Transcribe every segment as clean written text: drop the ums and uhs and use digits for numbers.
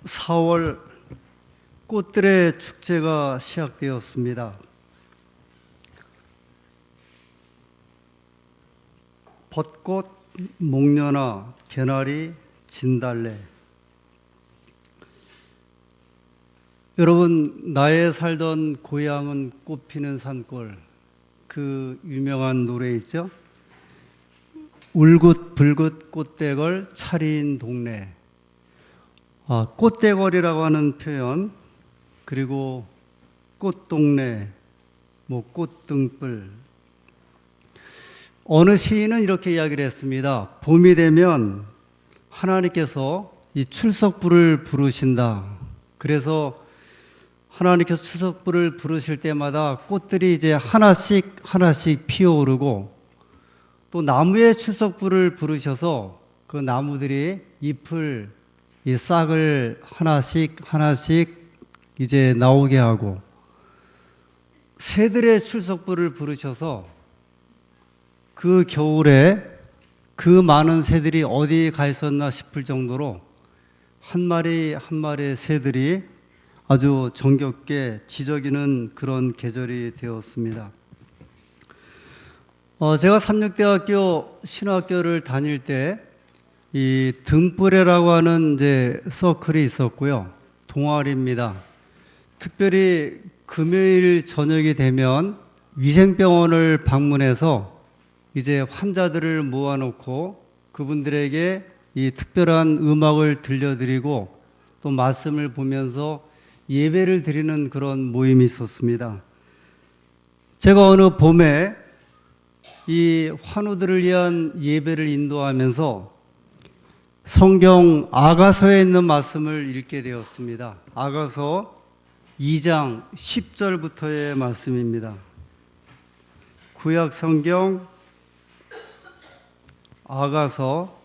4월 꽃들의 축제가 시작되었습니다. 벚꽃, 목련화, 개나리, 진달래. 여러분, 나의 살던 고향은 꽃피는 산골, 그 유명한 노래 있죠? 울긋불긋 꽃대걸 차린 동네. 꽃대걸이라고 하는 표현, 그리고 꽃동네, 꽃등불. 어느 시인은 이렇게 이야기를 했습니다. 봄이 되면 하나님께서 이 출석부를 부르신다. 그래서 하나님께서 출석부를 부르실 때마다 꽃들이 이제 하나씩 피어오르고, 또 나무의 출석부를 부르셔서 그 나무들이 잎을, 이 싹을 하나씩 이제 나오게 하고, 새들의 출석부를 부르셔서 그 겨울에 그 많은 새들이 어디 가 있었나 싶을 정도로 한 마리 한 마리의 새들이 아주 정겹게 지저귀는 그런 계절이 되었습니다. 제가 삼육대학교 신학교를 다닐 때 이 등불회라고 하는 이제 서클이 있었고요. 동아리입니다. 특별히 금요일 저녁이 되면 위생병원을 방문해서 이제 환자들을 모아놓고 그분들에게 이 특별한 음악을 들려드리고 또 말씀을 보면서 예배를 드리는 그런 모임이 있었습니다. 제가 어느 봄에 이 환우들을 위한 예배를 인도하면서 성경 아가서에 있는 말씀을 읽게 되었습니다. 아가서 2장 10절부터의 말씀입니다. 구약 성경 아가서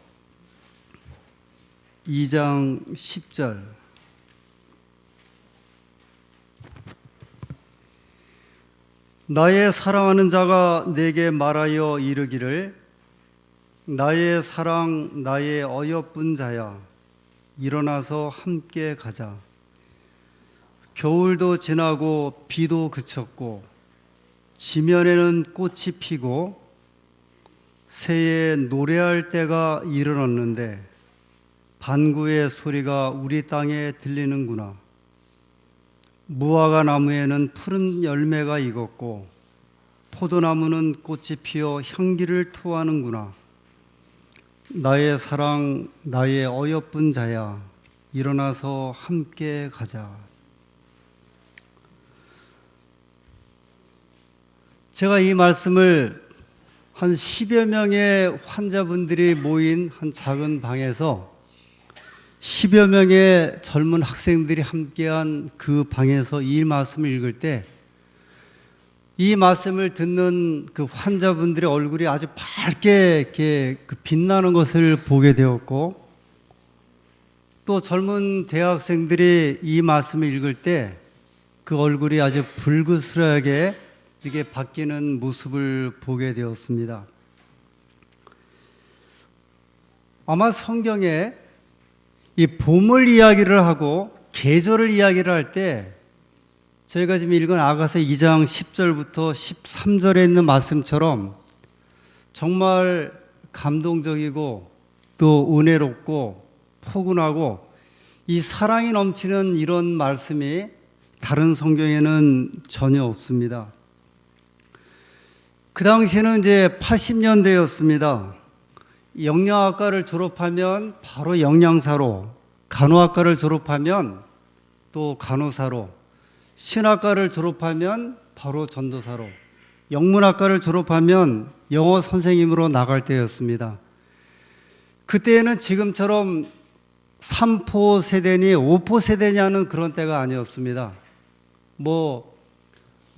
2장 10절. 나의 사랑하는 자가 내게 말하여 이르기를 나의 사랑 나의 어여쁜 자야 일어나서 함께 가자. 겨울도 지나고 비도 그쳤고 지면에는 꽃이 피고 새에 노래할 때가 이르렀는데 반구의 소리가 우리 땅에 들리는구나. 무화과 나무에는 푸른 열매가 익었고 포도나무는 꽃이 피어 향기를 토하는구나. 나의 사랑 나의 어여쁜 자야 일어나서 함께 가자. 제가 이 말씀을 한 10여 명의 환자분들이 모인 한 작은 방에서 10여 명의 젊은 학생들이 함께한 그 방에서 이 말씀을 읽을 때 이 말씀을 듣는 그 환자분들의 얼굴이 아주 밝게 이렇게 빛나는 것을 보게 되었고, 또 젊은 대학생들이 이 말씀을 읽을 때 그 얼굴이 아주 불그스하게 이렇게 바뀌는 모습을 보게 되었습니다. 아마 성경에 이 봄을 이야기를 하고 계절을 이야기를 할 때 저희가 지금 읽은 아가서 2장 10절부터 13절에 있는 말씀처럼 정말 감동적이고 또 은혜롭고 포근하고 이 사랑이 넘치는 이런 말씀이 다른 성경에는 전혀 없습니다. 그 당시에는 이제 80년대였습니다. 영양학과를 졸업하면 바로 영양사로, 간호학과를 졸업하면 또 간호사로, 신학과를 졸업하면 바로 전도사로, 영문학과를 졸업하면 영어 선생님으로 나갈 때였습니다. 그때는 지금처럼 3포 세대니 5포 세대냐는 그런 때가 아니었습니다.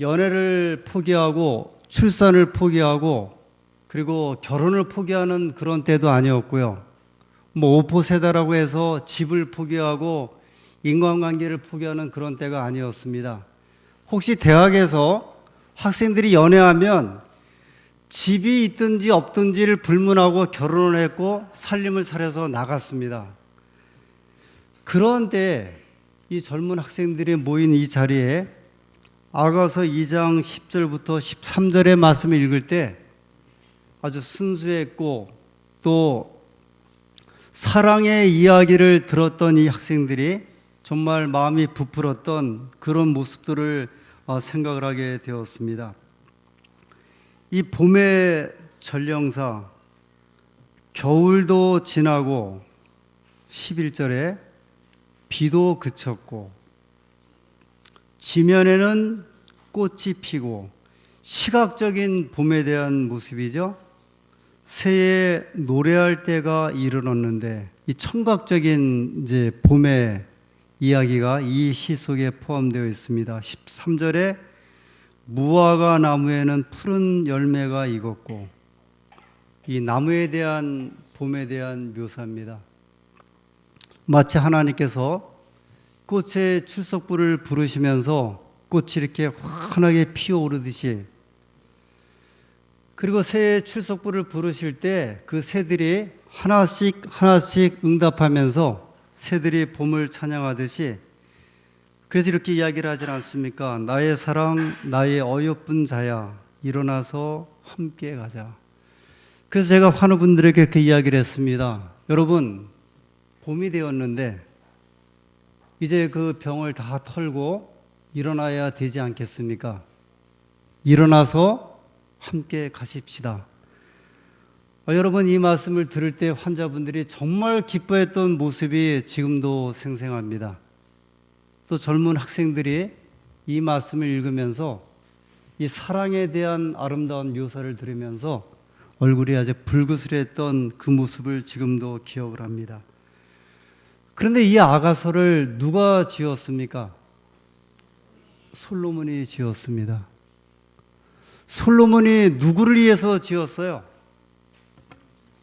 연애를 포기하고 출산을 포기하고 그리고 결혼을 포기하는 그런 때도 아니었고요. 5포 세대라고 해서 집을 포기하고 인간관계를 포기하는 그런 때가 아니었습니다. 혹시 대학에서 학생들이 연애하면 집이 있든지 없든지를 불문하고 결혼을 했고 살림을 차려서 나갔습니다. 그런데 이 젊은 학생들이 모인 이 자리에 아가서 2장 10절부터 13절의 말씀을 읽을 때 아주 순수했고 또 사랑의 이야기를 들었던 이 학생들이 정말 마음이 부풀었던 그런 모습들을 생각을 하게 되었습니다. 이 봄의 전령사, 겨울도 지나고 11절에 비도 그쳤고 지면에는 꽃이 피고, 시각적인 봄에 대한 모습이죠. 새해 노래할 때가 이르렀는데, 이 청각적인 이제 봄의 이야기가 이 시 속에 포함되어 있습니다. 13절에 무화과 나무에는 푸른 열매가 익었고, 이 나무에 대한 봄에 대한 묘사입니다. 마치 하나님께서 꽃의 출석부를 부르시면서 꽃이 이렇게 환하게 피어오르듯이, 그리고 새해 출석부를 부르실 때 그 새들이 하나씩 하나씩 응답하면서 새들이 봄을 찬양하듯이, 그래서 이렇게 이야기를 하지 않습니까? 나의 사랑, 나의 어여쁜 자야, 일어나서 함께 가자. 그래서 제가 환우분들에게 이렇게 이야기를 했습니다. 여러분, 봄이 되었는데 이제 그 병을 다 털고 일어나야 되지 않겠습니까? 일어나서 함께 가십시다. 여러분, 이 말씀을 들을 때 환자분들이 정말 기뻐했던 모습이 지금도 생생합니다. 또 젊은 학생들이 이 말씀을 읽으면서 이 사랑에 대한 아름다운 묘사를 들으면서 얼굴이 아주 불그스렸던 그 모습을 지금도 기억을 합니다. 그런데 이 아가서를 누가 지었습니까? 솔로몬이 지었습니다. 솔로몬이 누구를 위해서 지었어요?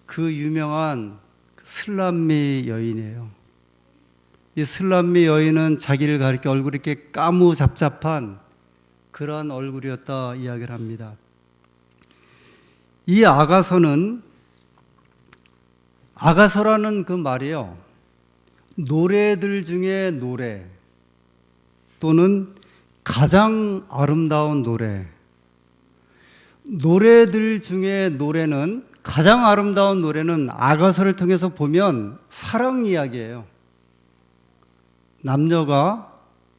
그 유명한 슬람미 여인이에요. 이 슬람미 여인은 자기를 가리켜 얼굴이 이렇게 까무잡잡한 그러한 얼굴이었다 이야기를 합니다. 이 아가서는, 아가서라는 그 말이요, 노래들 중에 노래 또는 가장 아름다운 노래, 노래들 중에 노래는, 가장 아름다운 노래는 아가서를 통해서 보면 사랑 이야기예요. 남녀가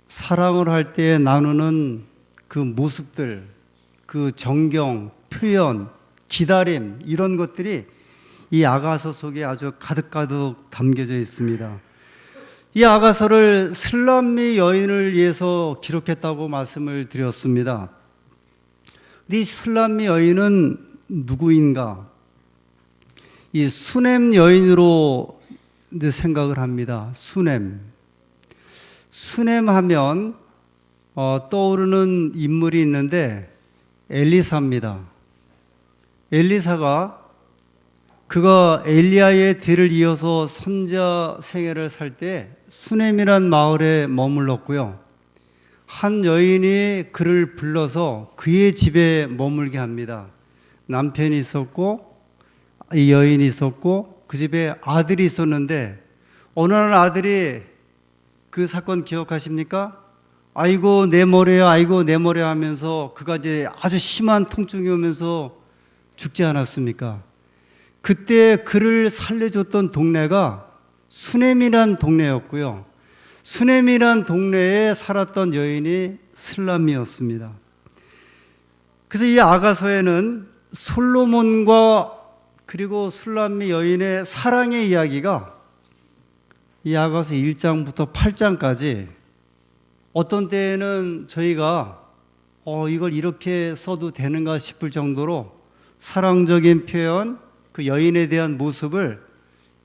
사랑을 할 때 나누는 그 모습들, 그 정경, 표현, 기다림, 이런 것들이 이 아가서 속에 아주 가득가득 담겨져 있습니다. 이 아가서를 슬람미 여인을 위해서 기록했다고 말씀을 드렸습니다. 근데 이 슬람미 여인은 누구인가? 이 수넴 여인으로 이제 생각을 합니다. 수넴 하면 떠오르는 인물이 있는데 엘리사입니다. 엘리사가 그가 엘리야의 뒤를 이어서 선자 생애를 살 때 수넴이란 마을에 머물렀고요. 한 여인이 그를 불러서 그의 집에 머물게 합니다. 남편이 있었고 이 여인이 있었고 그 집에 아들이 있었는데, 어느 날 아들이, 그 사건 기억하십니까? 아이고 내 머리야, 아이고 내 머리야 하면서 그가 이제 아주 심한 통증이 오면서 죽지 않았습니까? 그때 그를 살려줬던 동네가 수넴이란 동네였고요. 수넴이란 동네에 살았던 여인이 슬람미였습니다. 그래서 이 아가서에는 솔로몬과 그리고 슬람미 여인의 사랑의 이야기가 이 아가서 1장부터 8장까지, 어떤 때에는 저희가 이걸 이렇게 써도 되는가 싶을 정도로 사랑적인 표현, 그 여인에 대한 모습을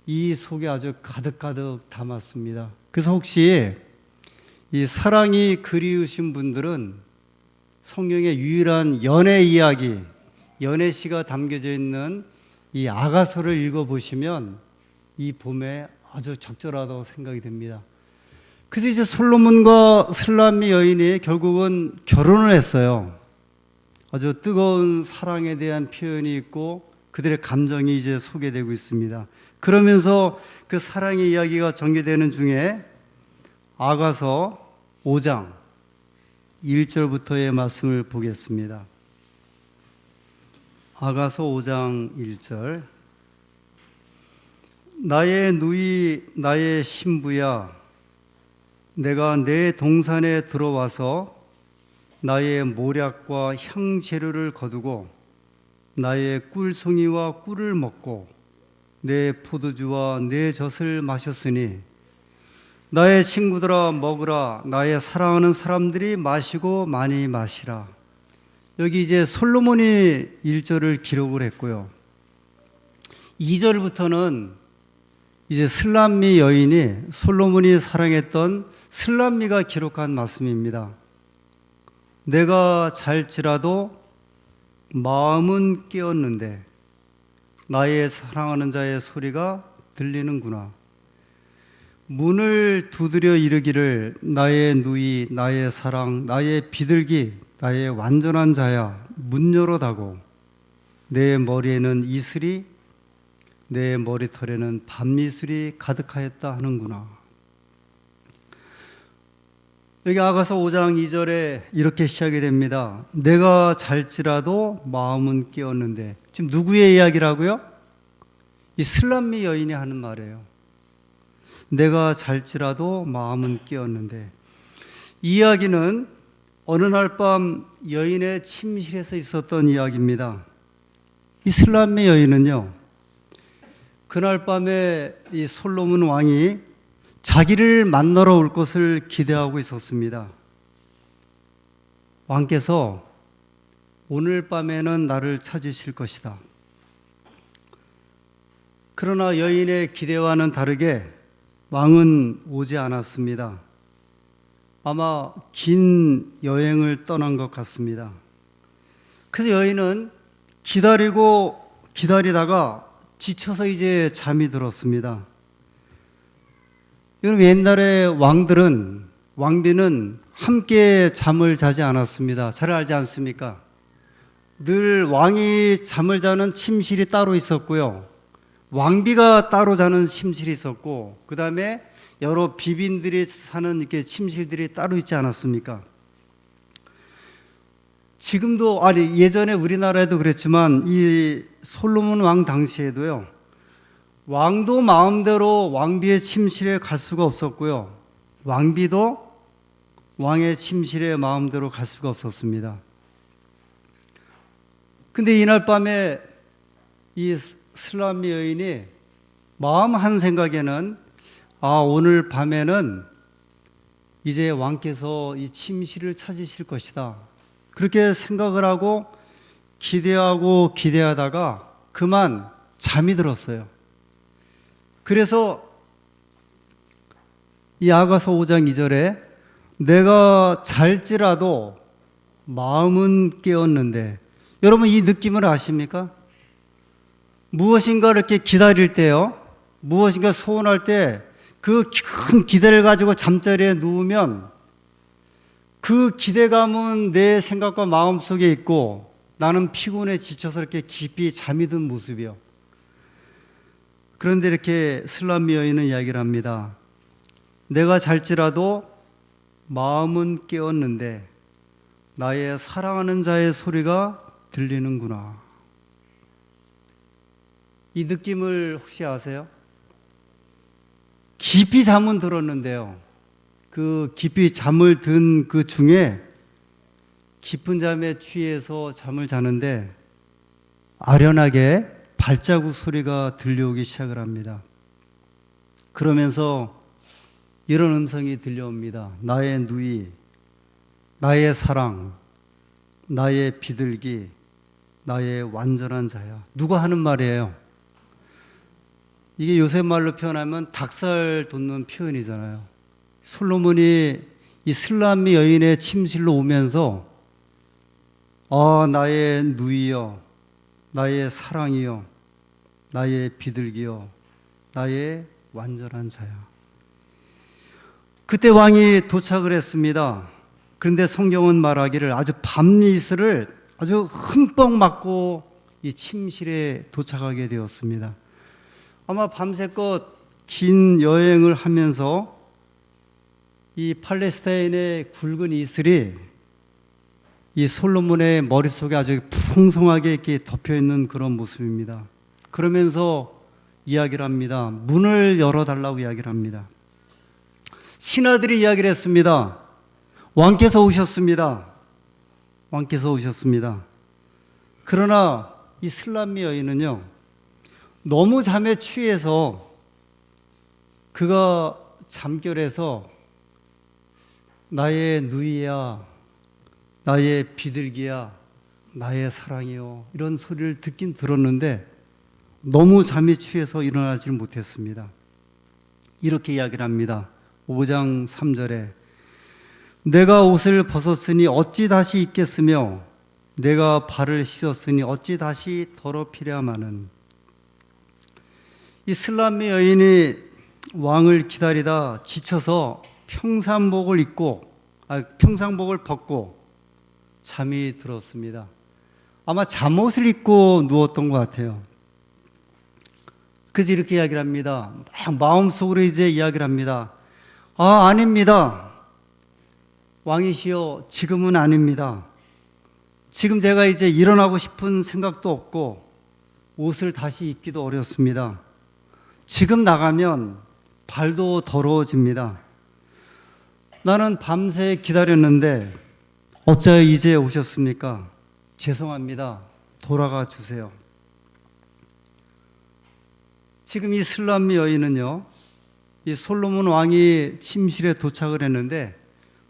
이 속에 아주 가득가득 담았습니다. 그래서 혹시 이 사랑이 그리우신 분들은 성경의 유일한 연애 이야기, 연애 시가 담겨져 있는 이 아가서를 읽어보시면 이 봄에 아주 적절하다고 생각이 됩니다. 그래서 이제 솔로몬과 슬람미 여인이 결국은 결혼을 했어요. 아주 뜨거운 사랑에 대한 표현이 있고 그들의 감정이 이제 소개되고 있습니다. 그러면서 그 사랑의 이야기가 전개되는 중에 아가서 5장 1절부터의 말씀을 보겠습니다. 아가서 5장 1절. 나의 누이 나의 신부야, 내가 내 동산에 들어와서 나의 모략과 향재료를 거두고 나의 꿀송이와 꿀을 먹고 내 포도주와 내 젖을 마셨으니 나의 친구들아 먹으라, 나의 사랑하는 사람들이 마시고 많이 마시라. 여기 이제 솔로몬이 1절을 기록을 했고요. 2절부터는 이제 슬람미 여인이 솔로몬이 사랑했던 슬람미가 기록한 말씀입니다. 내가 잘지라도 마음은 깨었는데 나의 사랑하는 자의 소리가 들리는구나. 문을 두드려 이르기를 나의 누이 나의 사랑 나의 비둘기 나의 완전한 자야 문 열어다고. 내 머리에는 이슬이 내 머리털에는 밤이슬이 가득하였다 하는구나. 여기 아가서 5장 2절에 이렇게 시작이 됩니다. 내가 잘지라도 마음은 깨었는데, 지금 누구의 이야기라고요? 이 슬람미 여인이 하는 말이에요. 내가 잘지라도 마음은 깨었는데, 이 이야기는 어느 날 밤 여인의 침실에서 있었던 이야기입니다. 이 슬람미 여인은요, 그날 밤에 이 솔로몬 왕이 자기를 만나러 올 것을 기대하고 있었습니다. 왕께서 오늘 밤에는 나를 찾으실 것이다. 그러나 여인의 기대와는 다르게 왕은 오지 않았습니다. 아마 긴 여행을 떠난 것 같습니다. 그래서 여인은 기다리다가 지쳐서 이제 잠이 들었습니다. 여러분, 옛날에 왕비는 함께 잠을 자지 않았습니다. 잘 알지 않습니까? 늘 왕이 잠을 자는 침실이 따로 있었고요. 왕비가 따로 자는 침실이 있었고, 그 다음에 여러 비빈들이 사는 이렇게 침실들이 따로 있지 않았습니까? 지금도, 예전에 우리나라에도 그랬지만, 이 솔로몬 왕 당시에도요, 왕도 마음대로 왕비의 침실에 갈 수가 없었고요. 왕비도 왕의 침실에 마음대로 갈 수가 없었습니다. 근데 이날 밤에 이 슬람미 여인이 마음 한 생각에는 오늘 밤에는 이제 왕께서 이 침실을 찾으실 것이다. 그렇게 생각을 하고 기대하다가 그만 잠이 들었어요. 그래서 이 아가서 5장 2절에 내가 잘지라도 마음은 깨었는데, 여러분 이 느낌을 아십니까? 무엇인가 이렇게 기다릴 때요, 무엇인가 소원할 때 그 큰 기대를 가지고 잠자리에 누우면 그 기대감은 내 생각과 마음 속에 있고 나는 피곤해 지쳐서 이렇게 깊이 잠이 든 모습이요. 그런데 이렇게 슬람미 여인은 이야기를 합니다. 내가 잘지라도 마음은 깨었는데 나의 사랑하는 자의 소리가 들리는구나. 이 느낌을 혹시 아세요? 깊이 잠은 들었는데요, 그 깊이 잠을 든 그 중에 깊은 잠에 취해서 잠을 자는데 아련하게 발자국 소리가 들려오기 시작을 합니다. 그러면서 이런 음성이 들려옵니다. 나의 누이, 나의 사랑, 나의 비둘기, 나의 완전한 자야. 누가 하는 말이에요? 이게 요새 말로 표현하면 닭살 돋는 표현이잖아요. 솔로몬이 이 슬람미 여인의 침실로 오면서 나의 누이여, 나의 사랑이여, 나의 비둘기여, 나의 완전한 자야. 그때 왕이 도착을 했습니다. 그런데 성경은 말하기를 아주 밤이슬을 아주 흠뻑 맞고 이 침실에 도착하게 되었습니다. 아마 밤새껏 긴 여행을 하면서 이 팔레스타인의 굵은 이슬이 이 솔로몬의 머릿속에 아주 풍성하게 이렇게 덮여 있는 그런 모습입니다. 그러면서 이야기를 합니다. 문을 열어달라고 이야기를 합니다. 신하들이 이야기를 했습니다. 왕께서 오셨습니다. 왕께서 오셨습니다. 그러나 이 슬람미 여인은요, 너무 잠에 취해서 그가 잠결에서 나의 누이야, 나의 비둘기야, 나의 사랑이요, 이런 소리를 듣긴 들었는데 너무 잠이 취해서 일어나질 못했습니다. 이렇게 이야기를 합니다. 5장 3절에 내가 옷을 벗었으니 어찌 다시 입겠으며 내가 발을 씻었으니 어찌 다시 더럽히랴마는. 이 슬람미 여인이 왕을 기다리다 지쳐서 평상복을 벗고 잠이 들었습니다. 아마 잠옷을 입고 누웠던 것 같아요. 그래서 이렇게 이야기를 합니다. 마음속으로 이제 이야기를 합니다. 아닙니다. 왕이시여, 지금은 아닙니다. 지금 제가 이제 일어나고 싶은 생각도 없고 옷을 다시 입기도 어렵습니다. 지금 나가면 발도 더러워집니다. 나는 밤새 기다렸는데 어찌 이제 오셨습니까? 죄송합니다. 돌아가 주세요. 지금 이 슬람미 여인은요, 이 솔로몬 왕이 침실에 도착을 했는데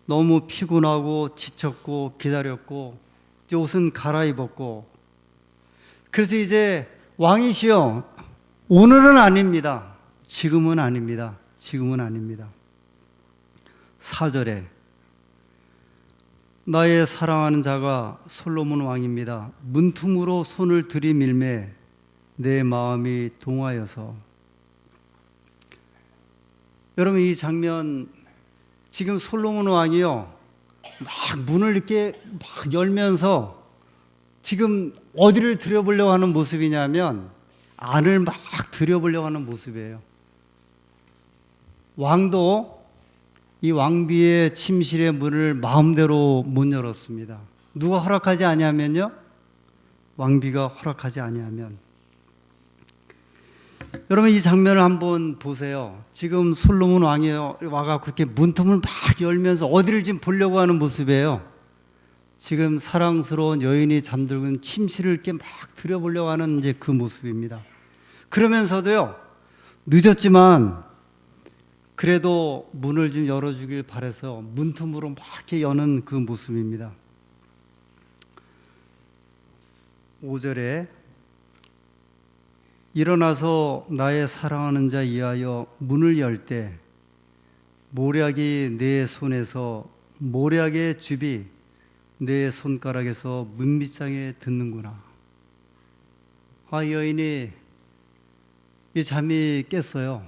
너무 피곤하고 지쳤고 기다렸고 이제 옷은 갈아입었고, 그래서 이제 왕이시여, 오늘은 아닙니다. 지금은 아닙니다. 지금은 아닙니다. 4절에 나의 사랑하는 자가 솔로몬 왕입니다. 문틈으로 손을 들이밀매 내 마음이 동하여서. 여러분, 이 장면, 지금 솔로몬 왕이요, 막 문을 이렇게 막 열면서 지금 어디를 들여보려고 하는 모습이냐면 안을 막 들여보려고 하는 모습이에요. 왕도 이 왕비의 침실의 문을 마음대로 못 열었습니다. 누가 허락하지 아니하면요? 왕비가 허락하지 아니하면. 여러분, 이 장면을 한번 보세요. 지금 솔로몬 왕이 와가 그렇게 문틈을 막 열면서 어디를 지금 보려고 하는 모습이에요. 지금 사랑스러운 여인이 잠들고 있는 침실을 이렇게 막 들여보려고 하는 이제 그 모습입니다. 그러면서도요, 늦었지만 그래도 문을 좀 열어주길 바라서 문틈으로 막 이렇게 여는 그 모습입니다. 5절에 일어나서 나의 사랑하는 자 위하여 문을 열 때 모략이 내 손에서, 모략의 줍이 내 손가락에서 문빗장에 듣는구나. 이 여인이 이 잠이 깼어요.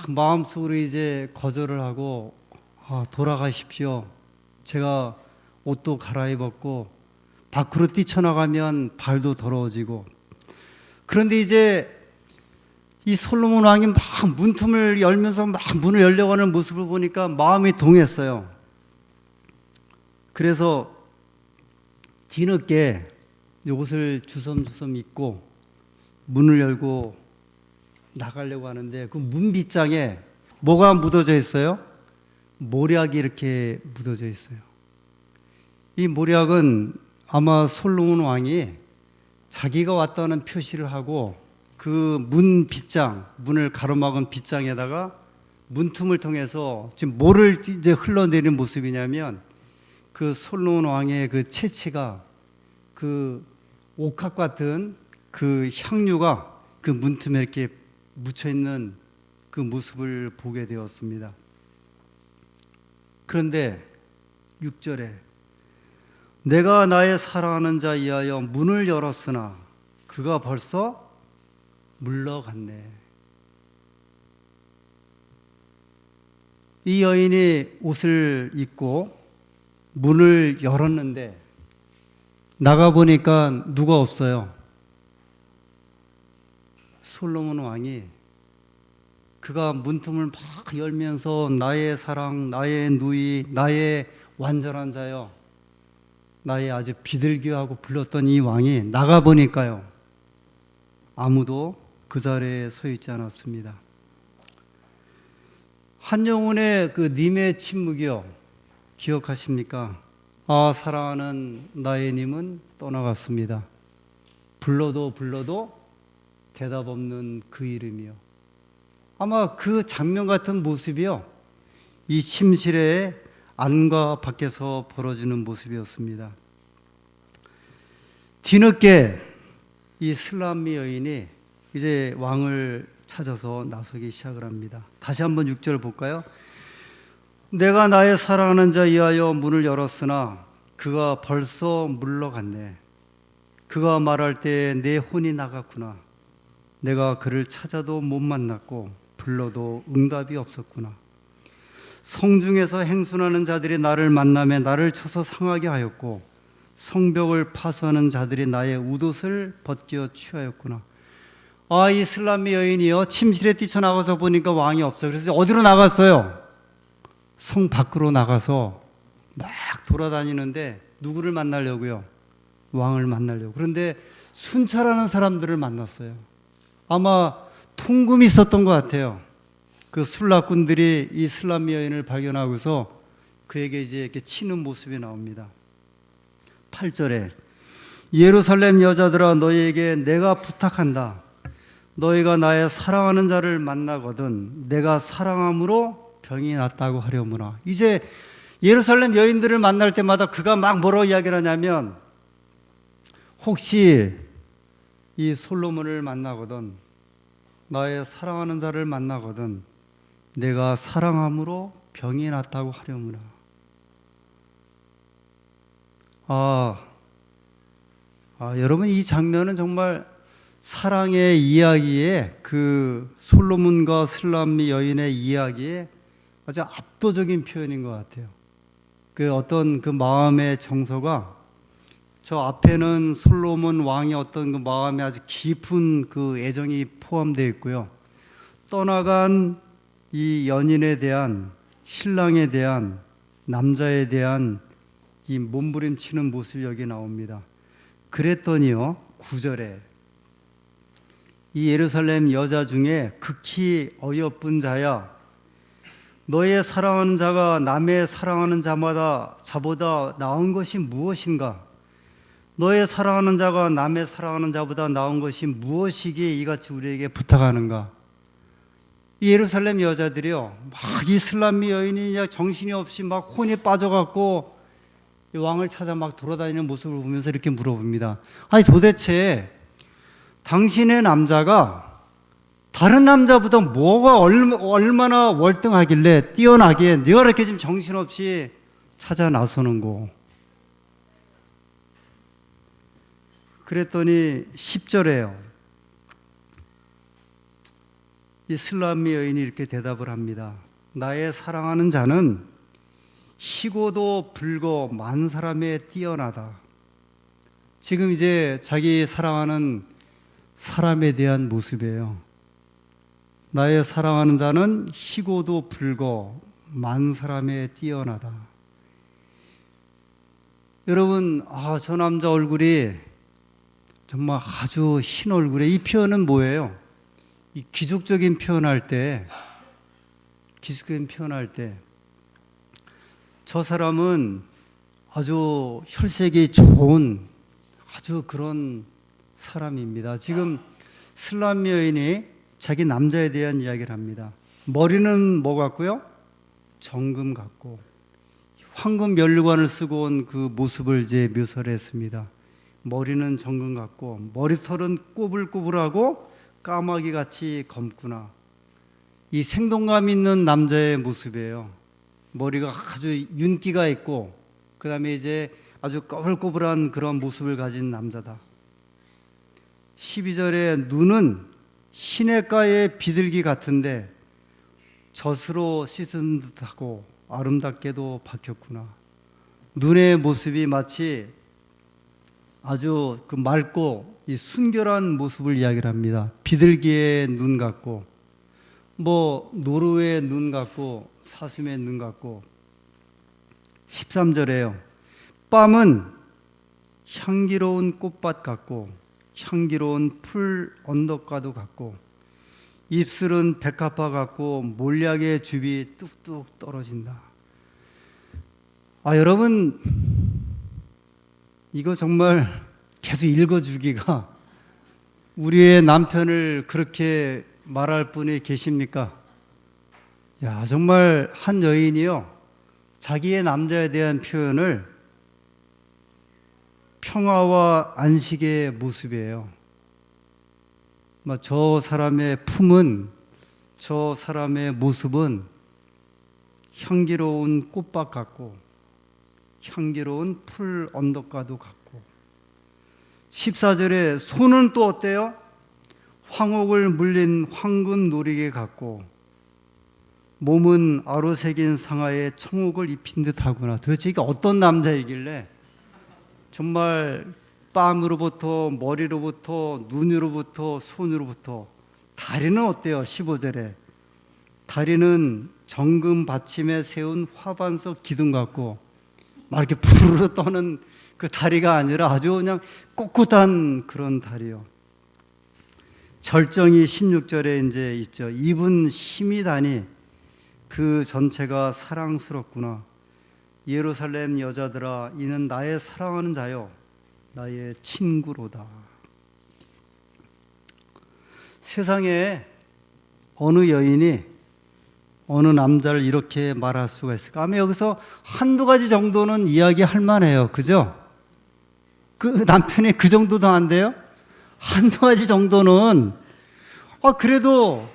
마음속으로 이제 거절을 하고 돌아가십시오. 제가 옷도 갈아입었고 밖으로 뛰쳐나가면 발도 더러워지고. 그런데 이제 이 솔로몬 왕이 막 문틈을 열면서 막 문을 열려고 하는 모습을 보니까 마음이 동했어요. 그래서 뒤늦게 옷을 주섬주섬 입고 문을 열고 나가려고 하는데 그 문빗장에 뭐가 묻어져 있어요? 모략이 이렇게 묻어져 있어요. 이 모략은 아마 솔로몬 왕이 자기가 왔다는 표시를 하고 그 문 빗장, 문을 가로막은 빗장에다가 문틈을 통해서 지금 뭐를 이제 흘러내리는 모습이냐면 그 솔로몬 왕의 그 채취가, 그 옥합 같은 그 향유가 그 문틈에 이렇게 묻혀 있는 그 모습을 보게 되었습니다. 그런데 6절에 내가 나의 사랑하는 자 위하여 문을 열었으나 그가 벌써 물러갔네. 이 여인이 옷을 입고 문을 열었는데 나가보니까 누가 없어요. 솔로몬 왕이 그가 문틈을 막 열면서 나의 사랑, 나의 누이, 나의 완전한 자여, 나의 아주 비둘기하고 불렀던 이 왕이 나가보니까요, 아무도 그 자리에 서 있지 않았습니다. 한영훈의 그 님의 침묵이요, 기억하십니까? 아, 사랑하는 나의 님은 떠나갔습니다. 불러도 대답 없는 그 이름이요. 아마 그 장면 같은 모습이요, 이 침실의 안과 밖에서 벌어지는 모습이었습니다. 뒤늦게 이 슬람미 여인이 이제 왕을 찾아서 나서기 시작을 합니다. 다시 한번 6절 볼까요? 내가 나의 사랑하는 자 이하여 문을 열었으나 그가 벌써 물러갔네. 그가 말할 때 내 혼이 나갔구나. 내가 그를 찾아도 못 만났고 불러도 응답이 없었구나. 성중에서 행순하는 자들이 나를 만나며 나를 쳐서 상하게 하였고 성벽을 파수하는 자들이 나의 웃옷을 벗겨 취하였구나. 아, 이 슬람미 여인이요, 침실에 뛰쳐나가서 보니까 왕이 없어요. 그래서 어디로 나갔어요? 성 밖으로 나가서 막 돌아다니는데 누구를 만나려고요? 왕을 만나려고. 그런데 순찰하는 사람들을 만났어요. 아마 통금이 있었던 것 같아요. 그 술락군들이 이 슬람미 여인을 발견하고서 그에게 이제 이렇게 치는 모습이 나옵니다. 8절에 예루살렘 여자들아, 너희에게 내가 부탁한다. 너희가 나의 사랑하는 자를 만나거든 내가 사랑함으로 병이 낫다고 하려무나. 이제 예루살렘 여인들을 만날 때마다 그가 막 뭐라고 이야기를 하냐면, 혹시 이 솔로몬을 만나거든, 나의 사랑하는 자를 만나거든 내가 사랑함으로 병이 낫다고 하려무나. 여러분, 이 장면은 정말 사랑의 이야기에, 그 솔로몬과 슬람미 여인의 이야기에 아주 압도적인 표현인 것 같아요. 그 어떤 그 마음의 정서가, 저 앞에는 솔로몬 왕의 어떤 그 마음에 아주 깊은 그 애정이 포함되어 있고요, 떠나간 이 연인에 대한, 신랑에 대한, 남자에 대한 이 몸부림치는 모습이 여기 나옵니다. 그랬더니요, 9절에 이 예루살렘 여자 중에 극히 어여쁜 자야, 너의 사랑하는 자가 남의 사랑하는 자보다 나은 것이 무엇인가? 너의 사랑하는 자가 남의 사랑하는 자보다 나은 것이 무엇이기에 이같이 우리에게 부탁하는가? 이 예루살렘 여자들이요, 막 이 슬람미 여인이 정신이 없이 막 혼이 빠져갖고 왕을 찾아 막 돌아다니는 모습을 보면서 이렇게 물어봅니다. 아니, 도대체 당신의 남자가 다른 남자보다 뭐가 얼마나 월등하길래, 뛰어나기에 네가 이렇게 지금 정신없이 찾아 나서는고? 그랬더니 10절에요, 이 슬람미 여인이 이렇게 대답을 합니다. 나의 사랑하는 자는 희고도 불고 많은 사람에 뛰어나다. 지금 이제 자기 사랑하는 사람에 대한 모습이에요. 나의 사랑하는 자는 희고도 불고 많은 사람에 뛰어나다. 여러분, 저 남자 얼굴이 정말 아주 흰 얼굴에, 이 표현은 뭐예요? 이 기적적인 표현할 때, 저 사람은 아주 혈색이 좋은 아주 그런 사람입니다. 지금 슬람미 여인이 자기 남자에 대한 이야기를 합니다. 머리는 뭐 같고요? 정금 같고, 황금 면류관을 쓰고 온 그 모습을 이제 묘사를 했습니다. 머리는 정금 같고 머리털은 꼬불꼬불하고 까마귀같이 검구나. 이 생동감 있는 남자의 모습이에요. 머리가 아주 윤기가 있고, 그 다음에 이제 아주 꼬불꼬불한 그런 모습을 가진 남자다. 12절에 눈은 시냇가의 비둘기 같은데 젖으로 씻은 듯하고 아름답게도 박혔구나. 눈의 모습이 마치 아주 그 맑고 이 순결한 모습을 이야기를 합니다. 비둘기의 눈 같고, 노루의 눈 같고, 사슴의 눈 같고. 13절에요. 뺨은 향기로운 꽃밭 같고, 향기로운 풀 언덕과도 같고, 입술은 백합화 같고, 몰약의 즙이 뚝뚝 떨어진다. 여러분, 이거 정말 계속 읽어주기가, 우리의 남편을 그렇게 말할 분이 계십니까? 정말 한 여인이요, 자기의 남자에 대한 표현을 평화와 안식의 모습이에요. 저 사람의 품은, 저 사람의 모습은 향기로운 꽃밭 같고, 향기로운 풀 언덕과도 같고. 14절에 손은 또 어때요? 황옥을 물린 황금 놀이개 같고, 몸은 아로새긴 상아에 청옥을 입힌 듯하구나. 도대체 이게 어떤 남자이길래 정말 뺨으로부터 머리로부터 눈으로부터 손으로부터. 다리는 어때요? 15절에 다리는 정금 받침에 세운 화반석 기둥 같고, 이렇게 푸르르 떠는 그 다리가 아니라 아주 그냥 꼿꼿한 그런 다리요. 절정이 16절에 이제 있죠. 입은 힘이 다니 그 전체가 사랑스럽구나. 예루살렘 여자들아, 이는 나의 사랑하는 자요, 나의 친구로다. 세상에 어느 여인이 어느 남자를 이렇게 말할 수가 있을까? 아마 여기서 한두 가지 정도는 이야기할 만해요. 그죠? 그 남편이 그 정도도 안 돼요? 한두 가지 정도는, 그래도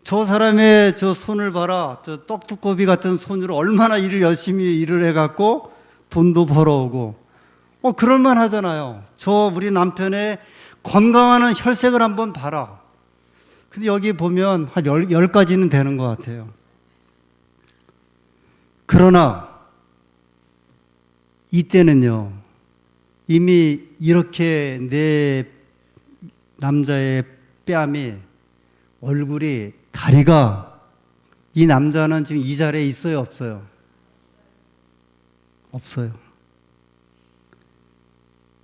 저 사람의 저 손을 봐라. 저 떡두꺼비 같은 손으로 얼마나 열심히 일을 해갖고 돈도 벌어오고. 그럴만 하잖아요. 우리 남편의 건강한 혈색을 한번 봐라. 근데 여기 보면 한 10가지는 되는 것 같아요. 그러나 이때는요, 이미 이렇게 내 남자의 뺨이, 얼굴이, 다리가, 이 남자는 지금 이 자리에 있어요, 없어요? 없어요.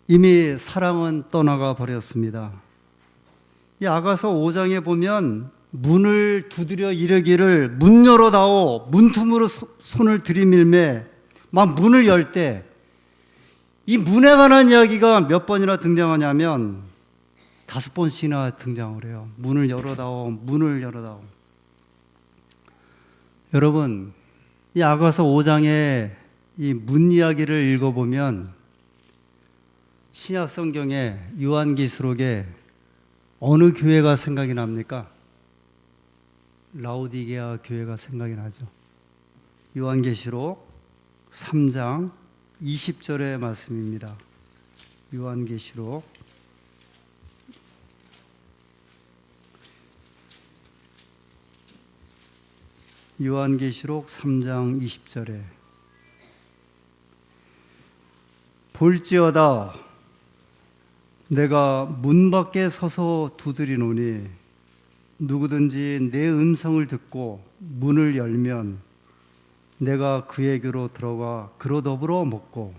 이미 사랑은 떠나가 버렸습니다. 이 아가서 5장에 보면 문을 두드려 이르기를 문 열어다오, 문틈으로 손을 들이밀매, 막 문을 열 때, 이 문에 관한 이야기가 몇 번이나 등장하냐면 5번씩이나 등장을 해요. 문을 열어다오, 문을 열어다오. 여러분, 이 아가서 5장의 이 문 이야기를 읽어보면 신약 성경에 요한계시록에 어느 교회가 생각이 납니까? 라오디게아 교회가 생각이 나죠. 요한계시록 3장 20절의 말씀입니다. 요한계시록 3장 20절에 볼지어다 내가 문 밖에 서서 두드리노니 누구든지 내 음성을 듣고 문을 열면 내가 그에게로 들어가 그로 더불어 먹고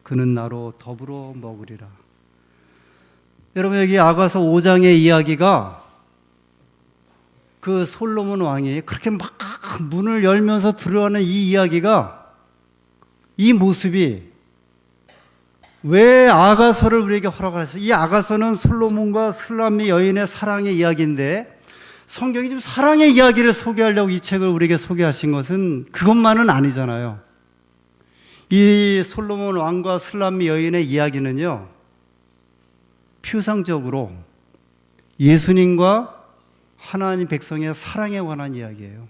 그는 나로 더불어 먹으리라. 여러분, 여기 아가서 5장의 이야기가 그 솔로몬 왕이 그렇게 막 문을 열면서 들어가는 이 이야기가, 이 모습이 왜 아가서를 우리에게 허락하셨어요? 이 아가서는 솔로몬과 술람미 여인의 사랑의 이야기인데, 성경이 지금 사랑의 이야기를 소개하려고 이 책을 우리에게 소개하신 것은 그것만은 아니잖아요. 이 솔로몬 왕과 술람미 여인의 이야기는요, 표상적으로 예수님과 하나님 백성의 사랑에 관한 이야기예요.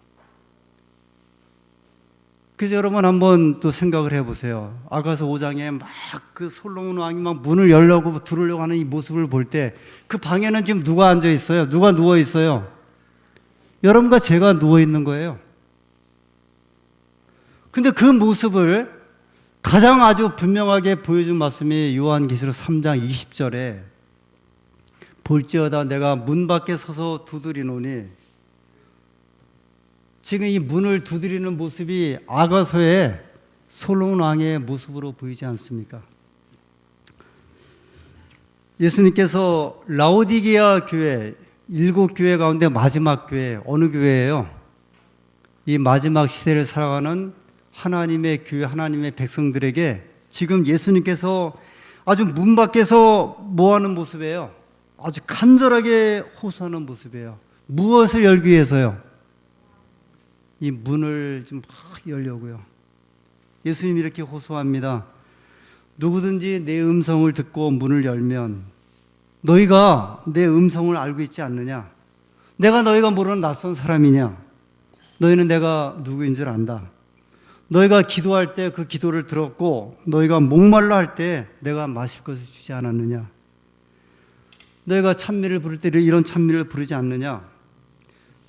그래서 여러분 한번 또 생각을 해보세요. 아가서 5장에 막 그 솔로몬 왕이 막 문을 열려고 들으려고 하는 이 모습을 볼 때 그 방에는 지금 누가 앉아 있어요? 누가 누워 있어요? 여러분과 제가 누워 있는 거예요. 근데 그 모습을 가장 아주 분명하게 보여준 말씀이 요한계시록 3장 20절에 볼지어다 내가 문 밖에 서서 두드리노니. 지금 이 문을 두드리는 모습이 아가서의 솔로몬 왕의 모습으로 보이지 않습니까? 예수님께서 라오디게아 교회, 7교회 가운데 마지막 교회, 어느 교회예요? 이 마지막 시대를 살아가는 하나님의 교회, 하나님의 백성들에게 지금 예수님께서 아주 문 밖에서 뭐하는 모습이에요? 아주 간절하게 호소하는 모습이에요. 무엇을 열기 위해서요? 이 문을 좀 열려고요. 예수님이 이렇게 호소합니다. 누구든지 내 음성을 듣고 문을 열면, 너희가 내 음성을 알고 있지 않느냐? 내가 너희가 모르는 낯선 사람이냐? 너희는 내가 누구인 줄 안다. 너희가 기도할 때 그 기도를 들었고, 너희가 목말라 할 때 내가 마실 것을 주지 않았느냐? 너희가 찬미를 부를 때 이런 찬미를 부르지 않느냐?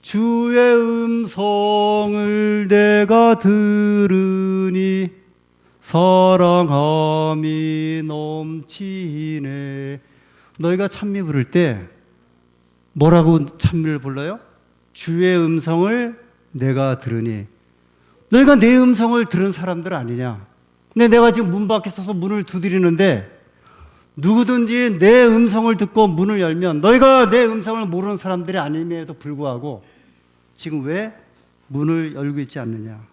주의 음성을 내가 들으니 사랑함이 넘치네. 너희가 찬미 부를 때 뭐라고 찬미를 불러요? 주의 음성을 내가 들으니. 너희가 내 음성을 들은 사람들 아니냐? 근데 내가 지금 문 밖에 서서 문을 두드리는데 누구든지 내 음성을 듣고 문을 열면, 너희가 내 음성을 모르는 사람들이 아님에도 불구하고 지금 왜 문을 열고 있지 않느냐?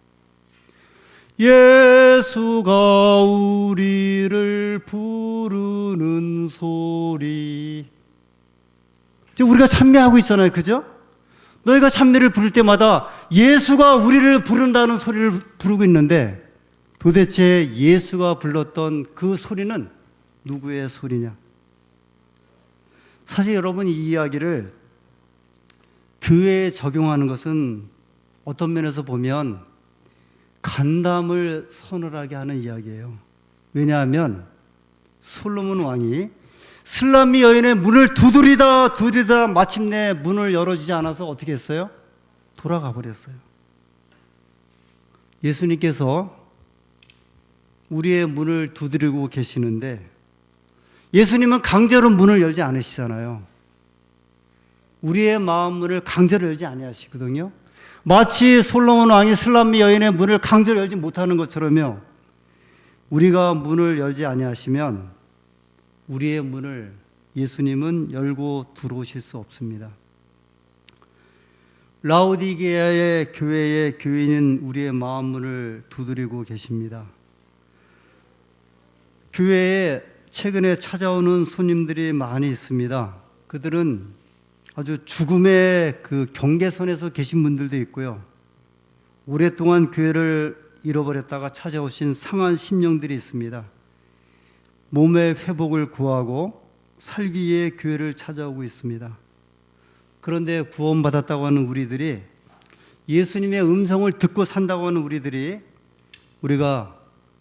예수가 우리를 부르는 소리. 지금 우리가 찬미하고 있잖아요, 그죠? 너희가 찬미를 부를 때마다 예수가 우리를 부른다는 소리를 부르고 있는데, 도대체 예수가 불렀던 그 소리는 누구의 소리냐? 사실 여러분, 이 이야기를 교회에 적용하는 것은 어떤 면에서 보면 간담을 서늘하게 하는 이야기예요. 왜냐하면 솔로몬 왕이 슬람미 여인의 문을 두드리다 마침내 문을 열어주지 않아서 어떻게 했어요? 돌아가 버렸어요. 예수님께서 우리의 문을 두드리고 계시는데, 예수님은 강제로 문을 열지 않으시잖아요. 우리의 마음문을 강제로 열지 아니하시거든요. 마치 솔로몬 왕이 슬람미 여인의 문을 강제로 열지 못하는 것처럼요, 우리가 문을 열지 아니하시면 우리의 문을 예수님은 열고 들어오실 수 없습니다. 라오디게아의 교회의 교인은 우리의 마음문을 두드리고 계십니다. 교회에 최근에 찾아오는 손님들이 많이 있습니다. 그들은 아주 죽음의 그 경계선에서 계신 분들도 있고요, 오랫동안 교회를 잃어버렸다가 찾아오신 상한 심령들이 있습니다. 몸의 회복을 구하고 살기 위해 교회를 찾아오고 있습니다. 그런데 구원받았다고 하는 우리들이, 예수님의 음성을 듣고 산다고 하는 우리들이, 우리가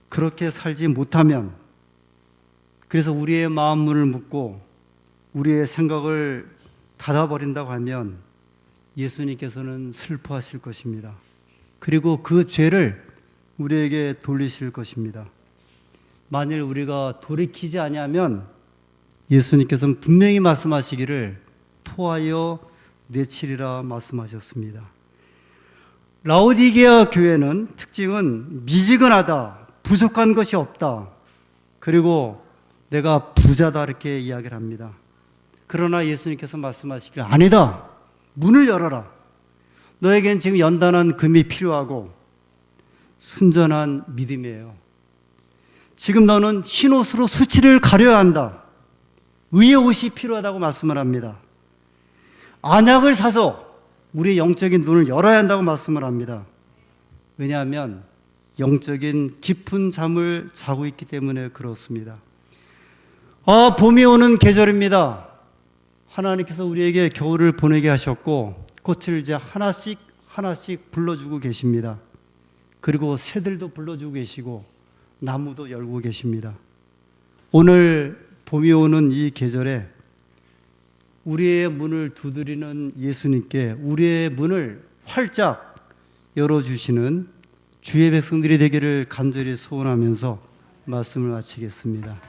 그렇게 살지 못하면, 그래서 우리의 마음문을 묶고 우리의 생각을 닫아버린다고 하면 예수님께서는 슬퍼하실 것입니다. 그리고 그 죄를 우리에게 돌리실 것입니다. 만일 우리가 돌이키지 아니하면 예수님께서는 분명히 말씀하시기를 토하여 내치리라 말씀하셨습니다. 라오디게아 교회는 특징은 미지근하다, 부족한 것이 없다, 그리고 내가 부자다, 이렇게 이야기를 합니다. 그러나 예수님께서 말씀하시기를 아니다, 문을 열어라. 너에겐 지금 연단한 금이 필요하고 순전한 믿음이에요. 지금 너는 흰옷으로 수치를 가려야 한다. 의의 옷이 필요하다고 말씀을 합니다. 안약을 사서 우리의 영적인 눈을 열어야 한다고 말씀을 합니다. 왜냐하면 영적인 깊은 잠을 자고 있기 때문에 그렇습니다. 봄이 오는 계절입니다. 하나님께서 우리에게 겨울을 보내게 하셨고 꽃을 이제 하나씩 불러주고 계십니다. 그리고 새들도 불러주고 계시고 나무도 열고 계십니다. 오늘 봄이 오는 이 계절에 우리의 문을 두드리는 예수님께 우리의 문을 활짝 열어주시는 주의 백성들이 되기를 간절히 소원하면서 말씀을 마치겠습니다.